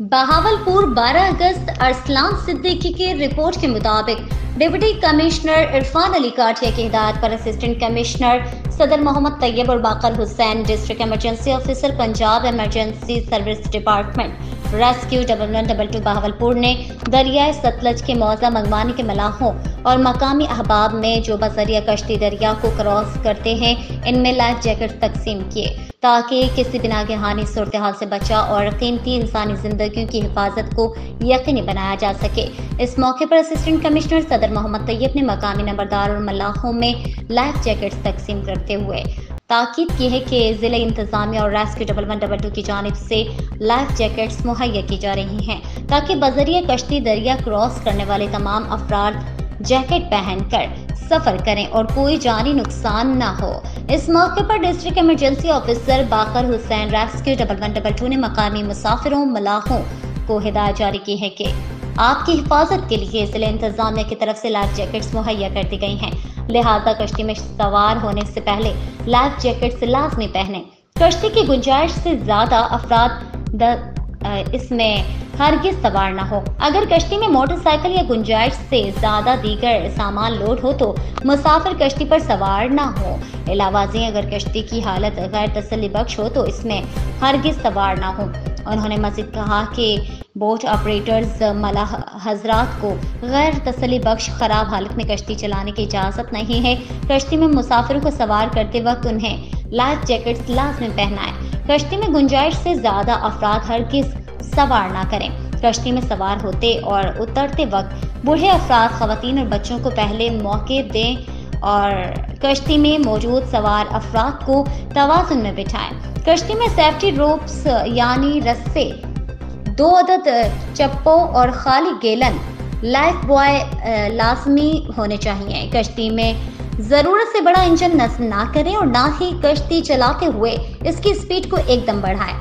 बहावलपुर 12 अगस्त अरसलान सिद्दीकी की रिपोर्ट के मुताबिक डिप्टी कमिश्नर इरफान अली काठिया की हिदायत पर असिस्टेंट कमिश्नर सदर मोहम्मद तैयब और Baqir Hussain, district emergency officer Punjab emergency service department rescue 1112 Bahawalpur ने दरियाए सतलज के मौजा मंगवाने के मलाहों और मकामी अहबाब में जो बजरिया कश्ती दरिया को क्रॉस करते हैं इनमें लाइफ जैकेट तकसीम किए ताकि किसी बिना गहानी सूरत हाल से बचा और कीमती इंसानी जिंदगियों की हिफाजत को यकीनी बनाया जा सके। इस मौके पर असिस्टेंट कमिश्नर सदर मोहम्मद तैयब ने मकामी नंबरदार और मलाहों में लाइफ जैकेट्स तकसीम करते हुए ताकीद की है कि जिले इंतजामिया और रेस्क्यू 1112 की जानिब से लाइफ जैकेट्स मुहैया की जा रही हैं ताकि बजरिया कश्ती दरिया क्रॉस करने वाले तमाम अफराद जैकेट पहनकर सफर करें और कोई जानी नुकसान न हो। इस मौके पर डिस्ट्रिक्ट इमरजेंसी ऑफिसर बाकर हुसैन रेस्क्यू 1112 ने मकामी मुसाफिरों मलाहों को हिदायत जारी की है कि आपकी हिफाजत के लिए जिले इंतजामिया की तरफ से लाइफ जैकेट्स मुहैया कर दी गई हैं, लिहाजा कश्ती में सवार होने से पहले लाइफ जैकेट्स लाजमी पहने। कश्ती की गुंजाइश से ज्यादा अफराद इसमें हरगिज सवार न हो। अगर कश्ती में मोटरसाइकिल या गुंजाइश से ज्यादा दीगर सामान लोड हो तो मुसाफिर कश्ती पर सवार न हो। इलावाजी अगर कश्ती की हालत गैर तसल्ली बख्श हो तो इसमें हरगिज सवार न हो। उन्होंने मजीद कहा कि बोट ऑपरेटर्स मलाह हजरात को गैर तसल्ली बख्श खराब हालत में कश्ती चलाने की इजाज़त नहीं है। कश्ती में मुसाफिरों को सवार करते वक्त उन्हें लाइफ जैकेट्स लाजमी पहनाएं। कश्ती में गुंजाइश से ज़्यादा अफराद हरगिज सवार ना करें। कश्ती में सवार होते और उतरते वक्त बूढ़े अफराद, खवातीन और बच्चों को पहले मौके दें और कश्ती में मौजूद सवार अफराद को तवाज़ुन में बिठाएं। कश्ती में सेफ्टी रोप्स यानी रस्से, 2 अदद चप्पों और खाली गैलन लाइफ बॉय लाजमी होने चाहिए। कश्ती में ज़रूरत से बड़ा इंजन नस्ब ना करें और ना ही कश्ती चलाते हुए इसकी स्पीड को एकदम बढ़ाएं।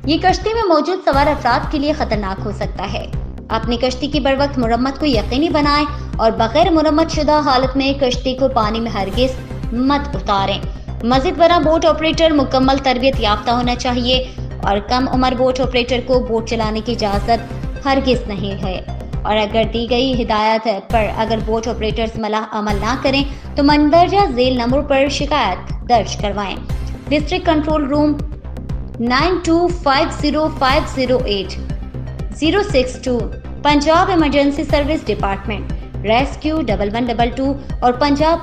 ये कश्ती में मौजूद सवार अफराद के लिए खतरनाक हो सकता है। अपनी कश्ती की बरवक्त मुरम्मत को यकीनी बनाएं और बगैर मुरम्मत शुदा हालत में कश्ती को पानी में हरगिज मत उतारें। मजीद बड़ा बोट ऑपरेटर मुकम्मल तरबियत याफ्ता होना चाहिए और कम उम्र बोट ऑपरेटर को बोट चलाने की इजाज़त हरगिज नहीं है। और अगर दी गई हिदायत पर अगर बोट ऑपरेटर्स अमल ना करें तो मंदरजा झेल नंबर पर शिकायत दर्ज करवाएं। District control room 9250508062 Punjab emergency service department rescue 1112 और पंजाब